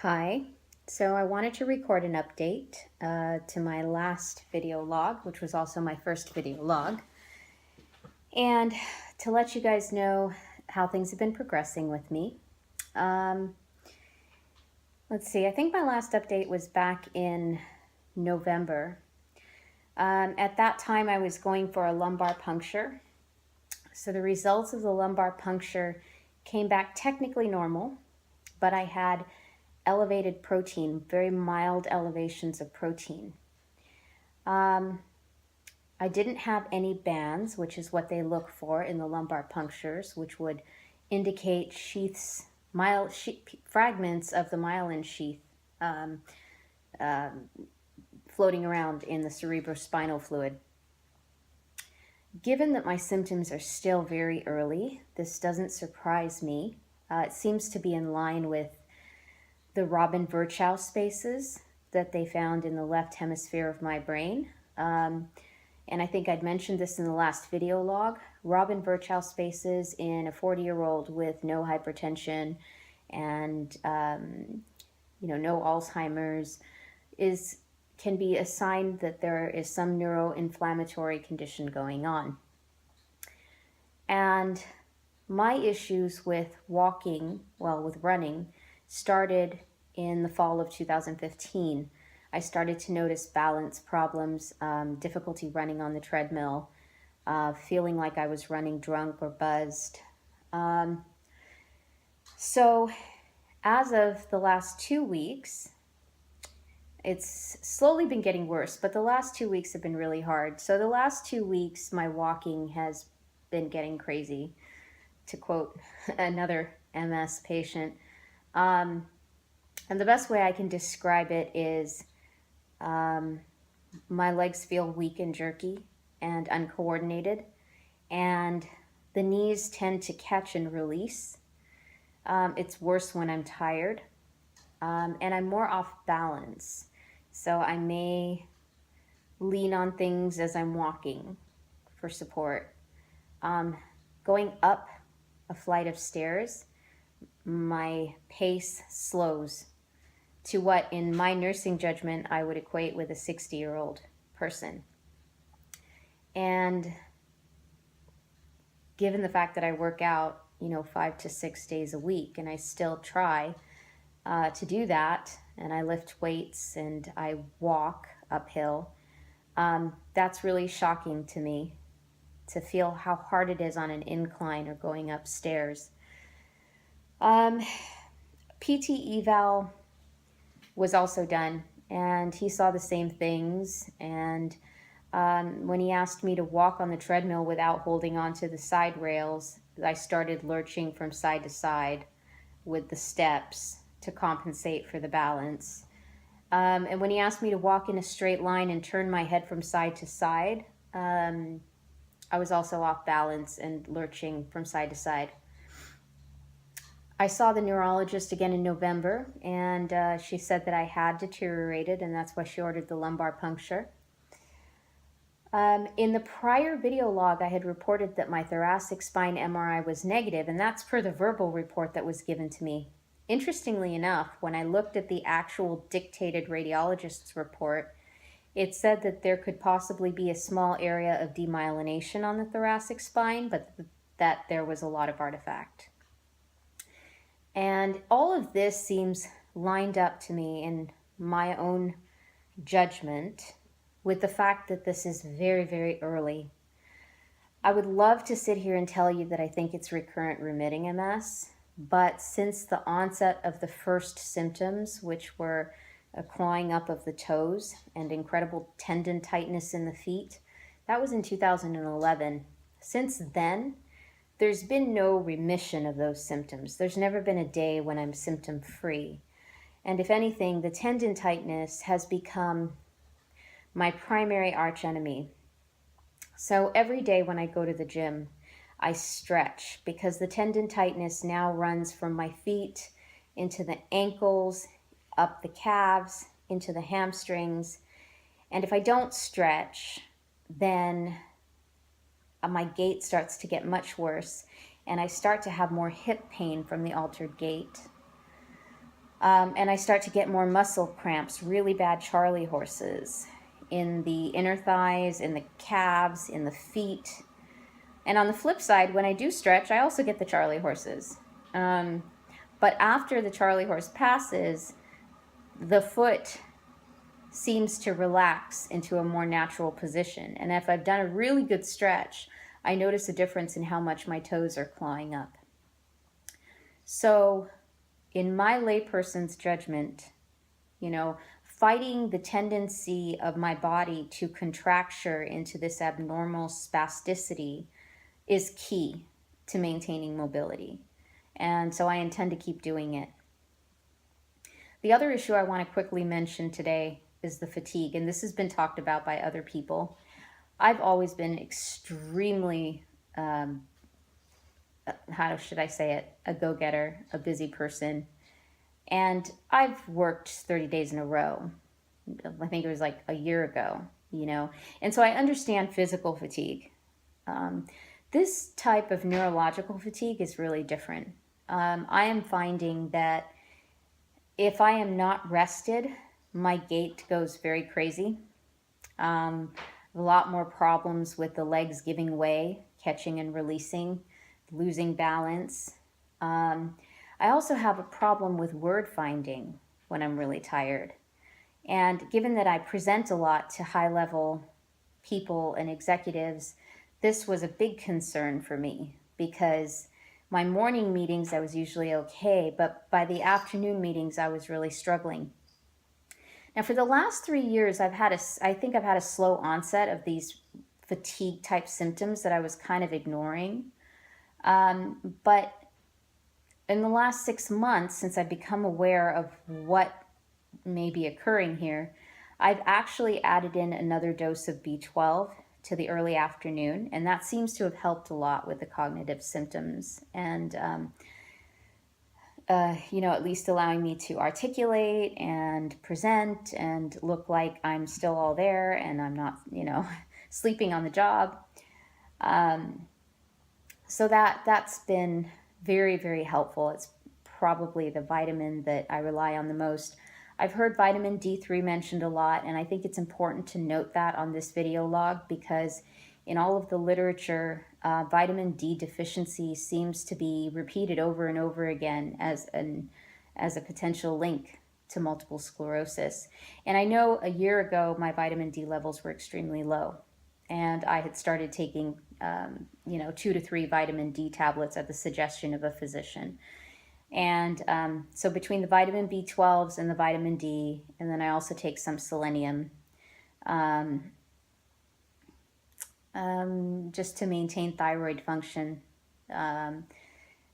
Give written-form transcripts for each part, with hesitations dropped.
Hi, so I wanted to record an update to my last video log, which was also my first video log, and to let you guys know how things have been progressing with me. Um, let's see, I think my last update was back in November. At that time, I was going for a lumbar puncture. So the results of the lumbar puncture came back technically normal, but I had elevated protein, very mild elevations of protein. I didn't have any bands, which is what they look for in the lumbar punctures, which would indicate fragments of the myelin sheath floating around in the cerebrospinal fluid. Given that my symptoms are still very early, this doesn't surprise me. It seems to be in line with the Robin-Virchow spaces that they found in the left hemisphere of my brain. And I think I'd mentioned this in the last video log. Robin-Virchow spaces in a 40-year-old with no hypertension and no Alzheimer's can be a sign that there is some neuroinflammatory condition going on. And my issues with running, started in the fall of 2015. I started to notice balance problems, difficulty running on the treadmill, feeling like I was running drunk or buzzed. So as of the last 2 weeks, it's slowly been getting worse, but the last 2 weeks have been really hard. So the last 2 weeks, my walking has been getting crazy, to quote another MS patient. And the best way I can describe it is my legs feel weak and jerky and uncoordinated, and the knees tend to catch and release. It's worse when I'm tired, and I'm more off balance. So I may lean on things as I'm walking for support. Going up a flight of stairs, my pace slows to what, in my nursing judgment, I would equate with a 60-year-old person. And given the fact that I work out, 5 to 6 days a week, and I still try to do that, and I lift weights and I walk uphill, that's really shocking to me, to feel how hard it is on an incline or going upstairs. PT eval was also done, and he saw the same things. And when he asked me to walk on the treadmill without holding onto the side rails, I started lurching from side to side with the steps to compensate for the balance. And when he asked me to walk in a straight line and turn my head from side to side, I was also off balance and lurching from side to side. I saw the neurologist again in November, and she said that I had deteriorated, and that's why she ordered the lumbar puncture. In the prior video log, I had reported that my thoracic spine MRI was negative, and that's per the verbal report that was given to me. Interestingly enough, when I looked at the actual dictated radiologist's report, it said that there could possibly be a small area of demyelination on the thoracic spine, but that there was a lot of artifact. And all of this seems lined up to me in my own judgment with the fact that this is very, very early. I would love to sit here and tell you that I think it's recurrent remitting MS, but since the onset of the first symptoms, which were a clawing up of the toes and incredible tendon tightness in the feet, that was in 2011. Since then, there's been no remission of those symptoms. There's never been a day when I'm symptom-free. And if anything, the tendon tightness has become my primary archenemy. So every day when I go to the gym, I stretch, because the tendon tightness now runs from my feet into the ankles, up the calves, into the hamstrings. And if I don't stretch, then my gait starts to get much worse, and I start to have more hip pain from the altered gait. And I start to get more muscle cramps, really bad Charlie horses in the inner thighs, in the calves, in the feet. And on the flip side, when I do stretch, I also get the Charlie horses. But after the Charlie horse passes, the foot seems to relax into a more natural position. And if I've done a really good stretch, I notice a difference in how much my toes are clawing up. So, in my layperson's judgment, fighting the tendency of my body to contracture into this abnormal spasticity is key to maintaining mobility. And so I intend to keep doing it. The other issue I want to quickly mention today is the fatigue, and this has been talked about by other people. I've always been extremely, how should I say it, a go-getter, a busy person. And I've worked 30 days in a row. I think it was like a year ago, And so I understand physical fatigue. This type of neurological fatigue is really different. I am finding that if I am not rested, my gait goes very crazy. A lot more problems with the legs giving way, catching and releasing, losing balance. I also have a problem with word finding when I'm really tired. And given that I present a lot to high-level people and executives, this was a big concern for me because my morning meetings, I was usually okay, but by the afternoon meetings, I was really struggling. Now, for the last 3 years, I think I've had a slow onset of these fatigue type symptoms that I was kind of ignoring. But in the last 6 months, since I've become aware of what may be occurring here, I've actually added in another dose of B12 to the early afternoon, and that seems to have helped a lot with the cognitive symptoms and, at least allowing me to articulate and present and look like I'm still all there and I'm not, sleeping on the job. So that's been very, very helpful. It's probably the vitamin that I rely on the most. I've heard vitamin D3 mentioned a lot, and I think it's important to note that on this video log because in all of the literature, vitamin D deficiency seems to be repeated over and over again as a potential link to multiple sclerosis. And I know a year ago my vitamin D levels were extremely low, and I had started taking 2 to 3 vitamin D tablets at the suggestion of a physician. And so between the vitamin B12s and the vitamin D, and then I also take some selenium, just to maintain thyroid function,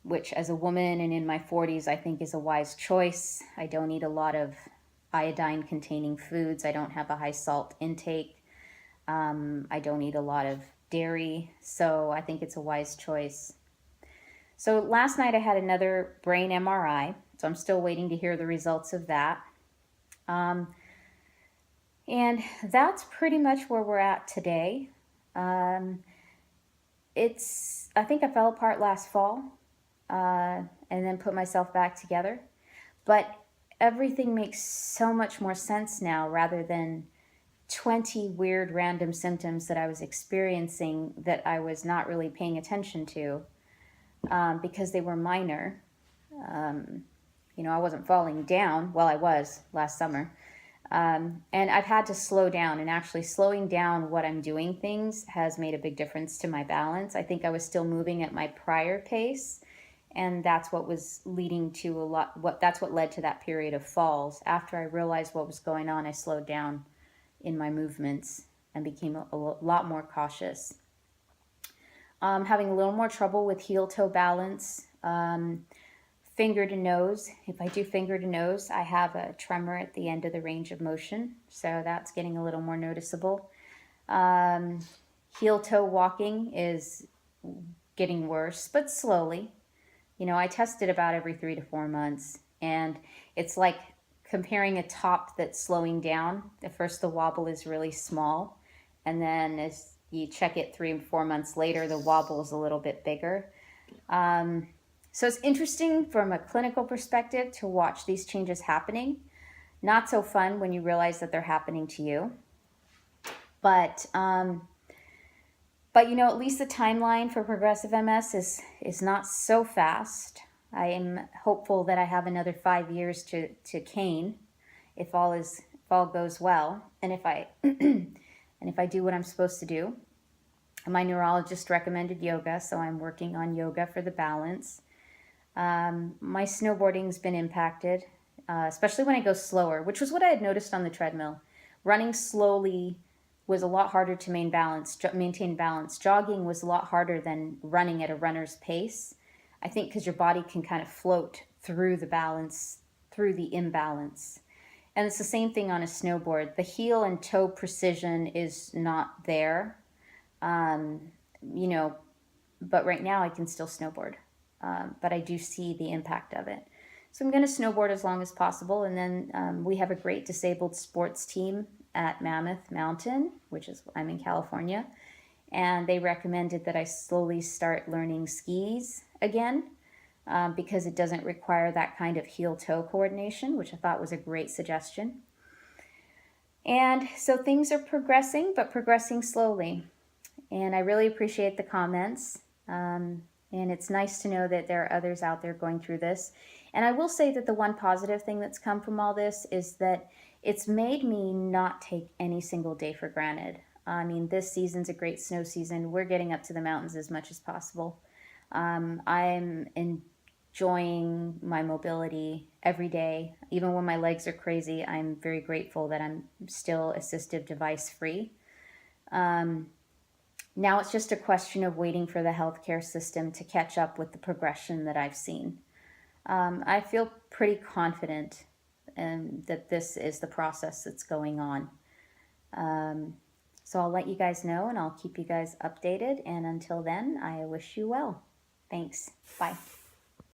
which as a woman and in my 40s, I think is a wise choice. I don't eat a lot of iodine-containing foods. I don't have a high salt intake. I don't eat a lot of dairy, so I think it's a wise choice. So last night I had another brain MRI, so I'm still waiting to hear the results of that. And that's pretty much where we're at today. I think I fell apart last fall and then put myself back together. But everything makes so much more sense now rather than 20 weird random symptoms that I was experiencing that I was not really paying attention to. Because they were minor. I wasn't falling down. Well, I was last summer. And I've had to slow down, and actually slowing down what I'm doing things has made a big difference to my balance. I think I was still moving at my prior pace, and that's what was leading to that's what led to that period of falls. After I realized what was going on, I slowed down in my movements and became a lot more cautious. Having a little more trouble with heel-toe balance, finger to nose. If I do finger to nose, I have a tremor at the end of the range of motion, so that's getting a little more noticeable. Heel-toe walking is getting worse, but slowly. I test it about every 3 to 4 months, and it's like comparing a top that's slowing down. At first, the wobble is really small, and then as you check it 3 and 4 months later, the wobble is a little bit bigger. So it's interesting from a clinical perspective to watch these changes happening. Not so fun when you realize that they're happening to you. But you know, at least the timeline for progressive MS is not so fast. I am hopeful that I have another 5 years to cane if all goes well, and if I and if I do what I'm supposed to do. My neurologist recommended yoga, so I'm working on yoga for the balance. My snowboarding's been impacted, especially when I go slower, which was what I had noticed on the treadmill. Running slowly was a lot harder to maintain balance. Jogging was a lot harder than running at a runner's pace. I think because your body can kind of float through the imbalance. And it's the same thing on a snowboard. The heel and toe precision is not there. You know, but right now I can still snowboard. But I do see the impact of it. So I'm going to snowboard as long as possible. And then we have a great disabled sports team at Mammoth Mountain, which is, I'm in California. And they recommended that I slowly start learning skis again because it doesn't require that kind of heel-toe coordination, which I thought was a great suggestion. And so things are progressing, but progressing slowly. And I really appreciate the comments. And it's nice to know that there are others out there going through this. And I will say that the one positive thing that's come from all this is that it's made me not take any single day for granted. I mean, this season's a great snow season. We're getting up to the mountains as much as possible. I'm enjoying my mobility every day. Even when my legs are crazy, I'm very grateful that I'm still assistive device free. Now it's just a question of waiting for the healthcare system to catch up with the progression that I've seen. I feel pretty confident that this is the process that's going on. So I'll let you guys know and I'll keep you guys updated. And until then, I wish you well. Thanks. Bye.